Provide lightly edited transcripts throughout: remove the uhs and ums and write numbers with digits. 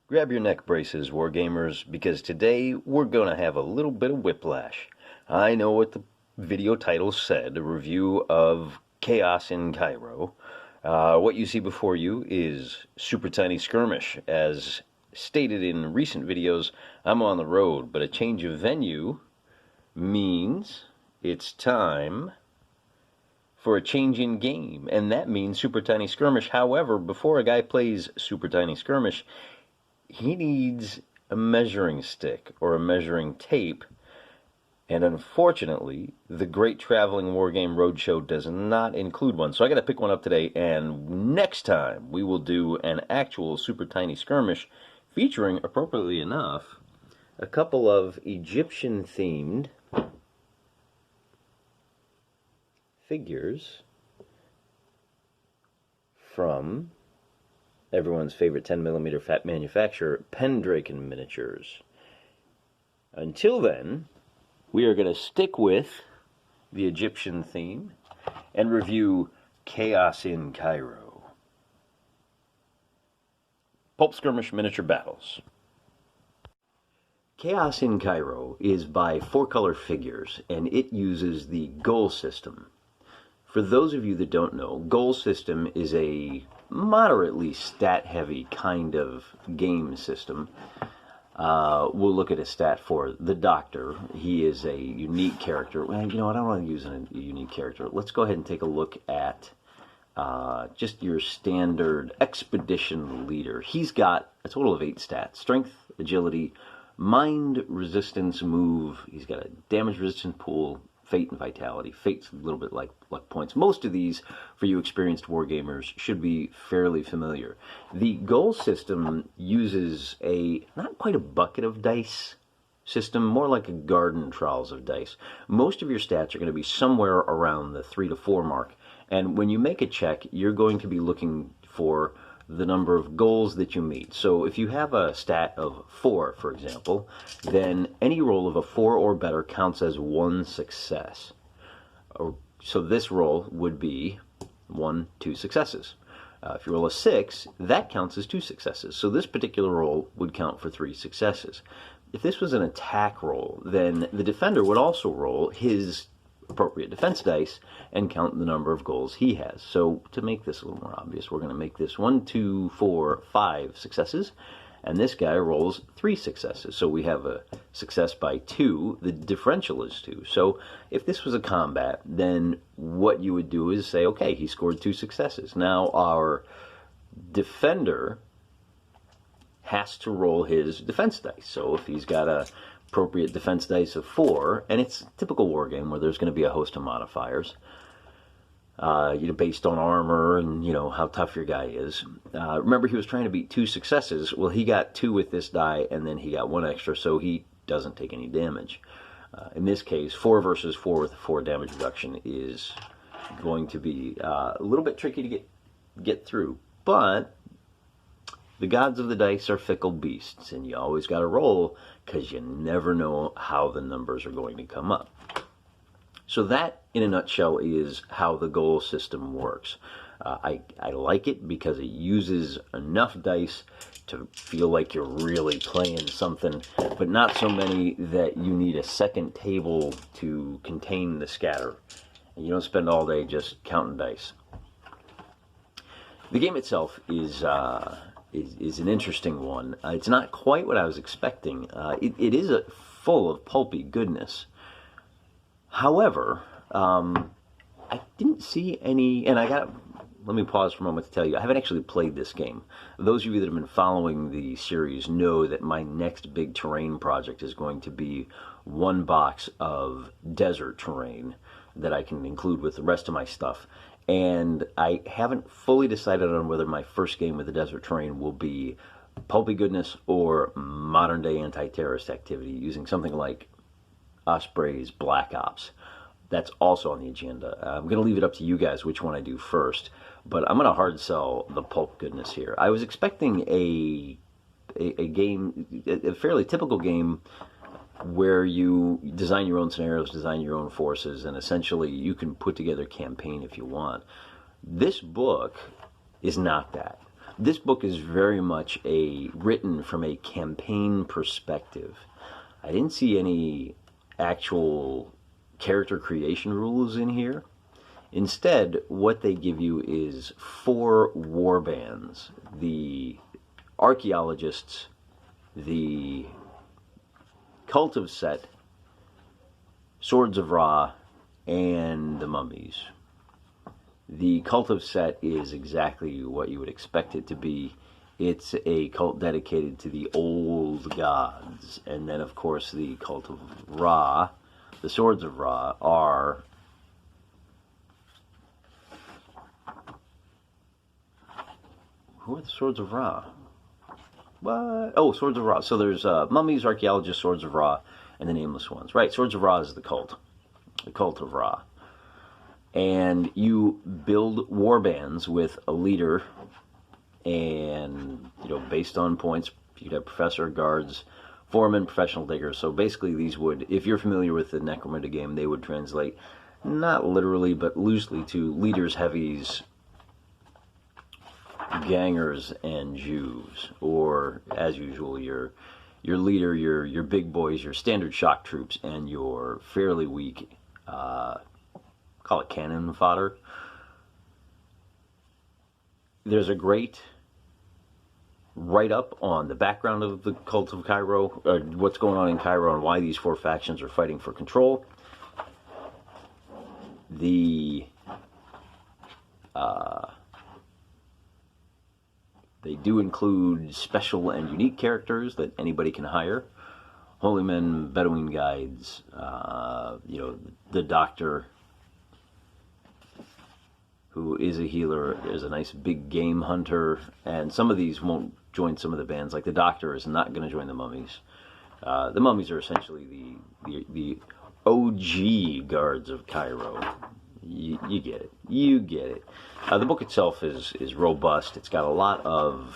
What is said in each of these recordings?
Grab your neck braces, Wargamers, because today we're going to have a little bit of whiplash. I know what the video title said, a review of Chaos in Cairo. What you see before you is Super Tiny Skirmish. As stated in recent videos, I'm on the road, but a change of venue means it's time for a change in game, and that means Super Tiny Skirmish. However, before a guy plays Super Tiny Skirmish, he needs a measuring stick or a measuring tape, and unfortunately, the Great Traveling Wargame Roadshow does not include one. So I got to pick one up today, and next time we will do an actual Super Tiny Skirmish featuring, appropriately enough, a couple of Egyptian-themed figures from everyone's favorite 10mm fat manufacturer, Pendraken Miniatures. Until then, we are going to stick with the Egyptian theme and review Chaos in Cairo. Pulp Skirmish Miniature Battles. Chaos in Cairo is by 4-Color Figures, and it uses the GoalSystem. For those of you that don't know, GoalSystem is a moderately stat-heavy kind of game system. We'll look at a stat for the Doctor. He is a unique character. Well, you know what? I don't want to use a unique character. Let's go ahead and take a look at just your standard expedition leader. He's got a total of 8 stats: strength, agility, mind, resistance, move. He's got a damage resistance pool, fate, and vitality. Fate's a little bit like luck points. Most of these, for you experienced wargamers, should be fairly familiar. The GoalSystem uses not quite a bucket of dice system, more like a garden trowels of dice. Most of your stats are going to be somewhere around the 3 to 4 mark, and when you make a check, you're going to be looking for the number of goals that you meet. So if you have a stat of 4, for example, then any roll of a 4 or better counts as 1 success. So this roll would be 2 successes. If you roll a 6, that counts as 2 successes. So this particular roll would count for 3 successes. If this was an attack roll, then the defender would also roll his appropriate defense dice and count the number of goals he has. So to make this a little more obvious, we're going to make this 1, 2, 4, 5 successes, and this guy rolls 3 successes. So we have a success by 2. The differential is 2. So if this was a combat, then what you would do is say, okay, he scored 2 successes. Now our defender has to roll his defense dice. So if he's got a appropriate defense dice of 4, and it's a typical war game where there's going to be a host of modifiers, based on armor and how tough your guy is. Remember, he was trying to beat 2 successes. Well, he got 2 with this die, and then he got 1 extra, so he doesn't take any damage. In this case, 4 versus 4 with a 4 damage reduction is going to be a little bit tricky to get through, but the gods of the dice are fickle beasts, and you always got to roll because you never know how the numbers are going to come up. So that, in a nutshell, is how the GoalSystem works. I like it because it uses enough dice to feel like you're really playing something, but not so many that you need a second table to contain the scatter. And you don't spend all day just counting dice. The game itself is an interesting one. It's not quite what I was expecting. It is full of pulpy goodness. However, I didn't see any, and let me pause for a moment to tell you, I haven't actually played this game. Those of you that have been following the series know that my next big terrain project is going to be 1 box of desert terrain that I can include with the rest of my stuff. And I haven't fully decided on whether my first game with the desert terrain will be pulpy goodness or modern-day anti-terrorist activity using something like Osprey's Black Ops. That's also on the agenda. I'm going to leave it up to you guys which one I do first, but I'm going to hard sell the pulp goodness here. I was expecting a game, a fairly typical game, where you design your own scenarios, design your own forces, and essentially you can put together a campaign if you want. This book is not that. This book is very much written from a campaign perspective. I didn't see any actual character creation rules in here. Instead, what they give you is 4 war bands. The Archaeologists, the Cult of Set, Swords of Ra, and the Mummies. The Cult of Set is exactly what you would expect it to be. It's a cult dedicated to the old gods. And then, of course, the Cult of Ra, the Swords of Ra, are who are the Swords of Ra? What? Oh, Swords of Ra. So there's Mummies, Archaeologists, Swords of Ra, and the Nameless Ones. Right, Swords of Ra is the cult of Ra. And you build war bands with a leader, and, based on points, you could have professor, guards, foreman, professional diggers. So basically these would, if you're familiar with the Necromunda game, they would translate, not literally, but loosely, to leaders, heavies, gangers, and Jews. Or, as usual, your leader, your big boys, your standard shock troops, and your fairly weak, call it cannon fodder. There's a great write-up on the background of the Cult of Cairo, what's going on in Cairo and why these 4 factions are fighting for control. They do include special and unique characters that anybody can hire. Holy men, Bedouin guides, the doctor, who is a healer. There's a nice big game hunter, and some of these won't join some of the bands. Like the doctor is not going to join the Mummies. The Mummies are essentially the OG guards of Cairo. You get it. You get it. The book itself is robust. It's got a lot of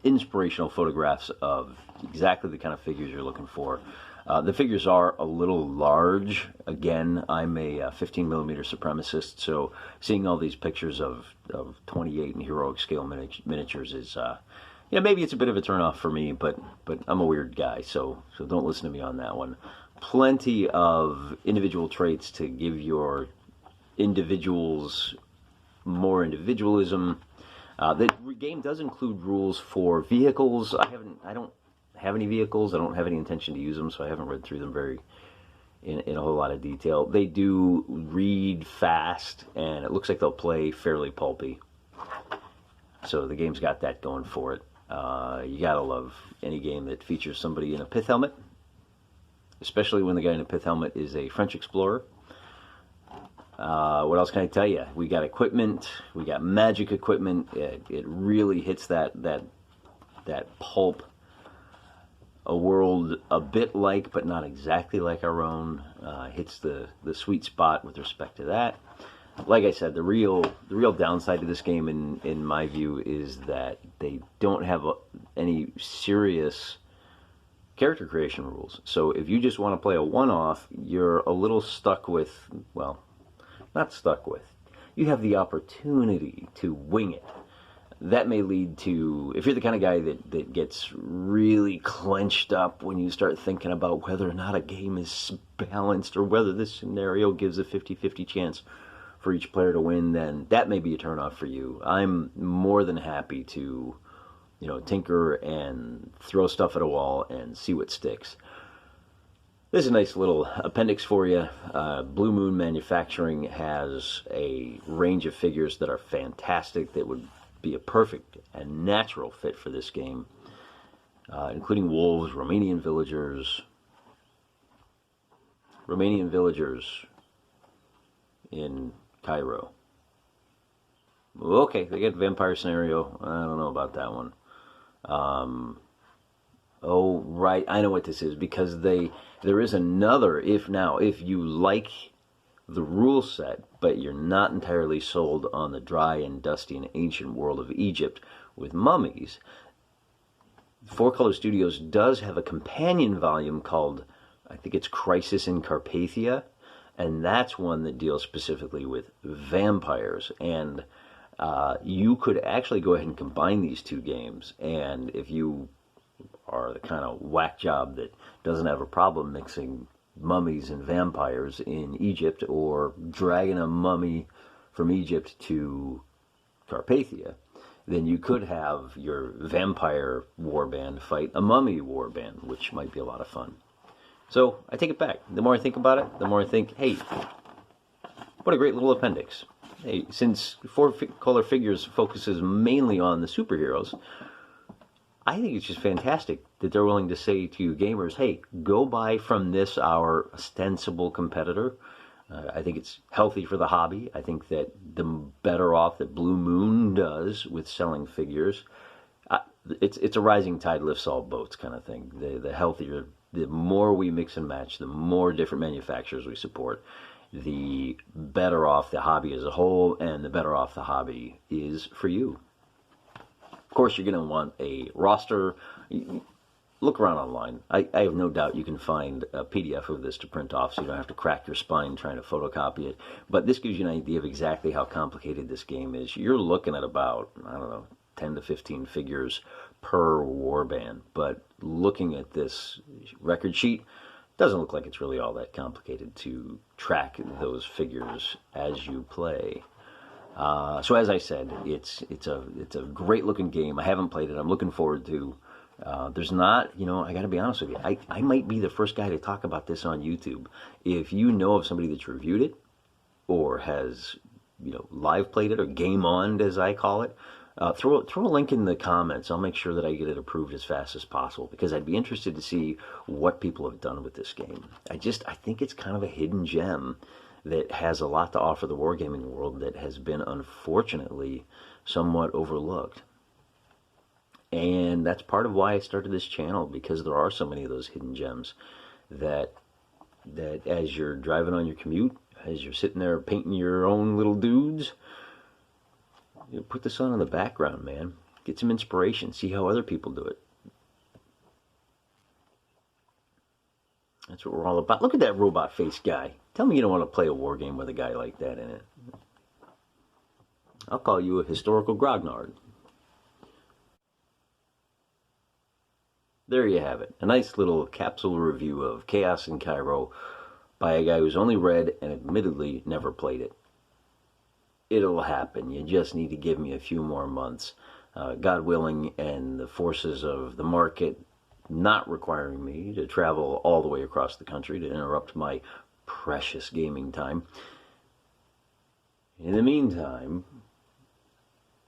inspirational photographs of exactly the kind of figures you're looking for. The figures are a little large. Again, I'm a 15mm supremacist, so seeing all these pictures of 28 and heroic scale miniatures is, maybe it's a bit of a turnoff for me, but I'm a weird guy, so don't listen to me on that one. Plenty of individual traits to give your individuals more individualism. The game does include rules for vehicles. I don't have any vehicles. I don't have any intention to use them, so I haven't read through them in a whole lot of detail. They do read fast, and it looks like they'll play fairly pulpy. So the game's got that going for it. You gotta love any game that features somebody in a pith helmet, especially when the guy in a pith helmet is a French explorer. What else can I tell you? We got equipment. We got magic equipment. It really hits that pulp. A world a bit like, but not exactly like our own. Hits the sweet spot with respect to that. Like I said, the real downside to this game, in my view, is that they don't have any serious character creation rules. So if you just want to play a one-off, you're a little stuck with, well, not stuck with. You have the opportunity to wing it. That may lead to, if you're the kind of guy that gets really clenched up when you start thinking about whether or not a game is balanced or whether this scenario gives a 50-50 chance for each player to win, then that may be a turnoff for you. I'm more than happy to, tinker and throw stuff at a wall and see what sticks. There's a nice little appendix for you. Blue Moon Manufacturing has a range of figures that are fantastic, that would be a perfect and natural fit for this game, including wolves, Romanian villagers in Cairo. Okay, they get vampire scenario. I don't know about that one. Oh, right, I know what this is, because there is another, if you like the rule set, but you're not entirely sold on the dry and dusty and ancient world of Egypt with mummies, Four Color Studios does have a companion volume called, I think it's Crisis in Carpathia, and that's one that deals specifically with vampires. And You could actually go ahead and combine these two games, and if you are the kind of whack job that doesn't have a problem mixing mummies and vampires in Egypt, or dragging a mummy from Egypt to Carpathia, then you could have your vampire warband fight a mummy warband, which might be a lot of fun. So I take it back. The more I think about it, the more I think, hey, what a great little appendix. Hey, since Four Color Figures focuses mainly on the superheroes, I think it's just fantastic that they're willing to say to you gamers, hey, go buy from this, our ostensible competitor. I think it's healthy for the hobby. I think that the better off that Blue Moon does with selling figures, it's a rising tide lifts all boats kind of thing. The healthier, the more we mix and match, the more different manufacturers we support, the better off the hobby as a whole, and the better off the hobby is for you. Of course, you're going to want a roster. Look around online. I have no doubt you can find a PDF of this to print off, so you don't have to crack your spine trying to photocopy it. But this gives you an idea of exactly how complicated this game is. You're looking at about, I don't know, 10 to 15 figures per warband. But looking at this record sheet, doesn't look like it's really all that complicated to track those figures as you play. So as I said, it's a great looking game. I haven't played it. I'm looking forward to. There's not, I got to be honest with you. I might be the first guy to talk about this on YouTube. If you know of somebody that's reviewed it, or has live played it, or game on'd as I call it, throw a link in the comments. I'll make sure that I get it approved as fast as possible, because I'd be interested to see what people have done with this game. I think it's kind of a hidden gem that has a lot to offer the wargaming world that has been unfortunately somewhat overlooked. And that's part of why I started this channel, because there are so many of those hidden gems that as you're driving on your commute, as you're sitting there painting your own little dudes, put this on in the background, man. Get some inspiration. See how other people do it. That's what we're all about. Look at that robot face guy. Tell me you don't want to play a war game with a guy like that in it. I'll call you a historical grognard. There you have it. A nice little capsule review of Chaos in Cairo by a guy who's only read and admittedly never played it. It'll happen. You just need to give me a few more months. God willing, and the forces of the market not requiring me to travel all the way across the country to interrupt my precious gaming time. In the meantime,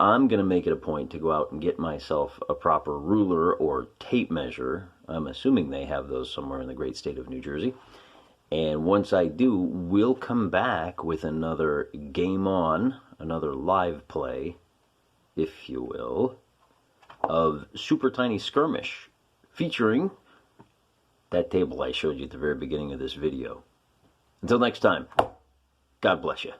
I'm going to make it a point to go out and get myself a proper ruler or tape measure. I'm assuming they have those somewhere in the great state of New Jersey. And once I do, we'll come back with another game on, another live play, if you will, of Super Tiny Skirmish, featuring that table I showed you at the very beginning of this video. Until next time, God bless you.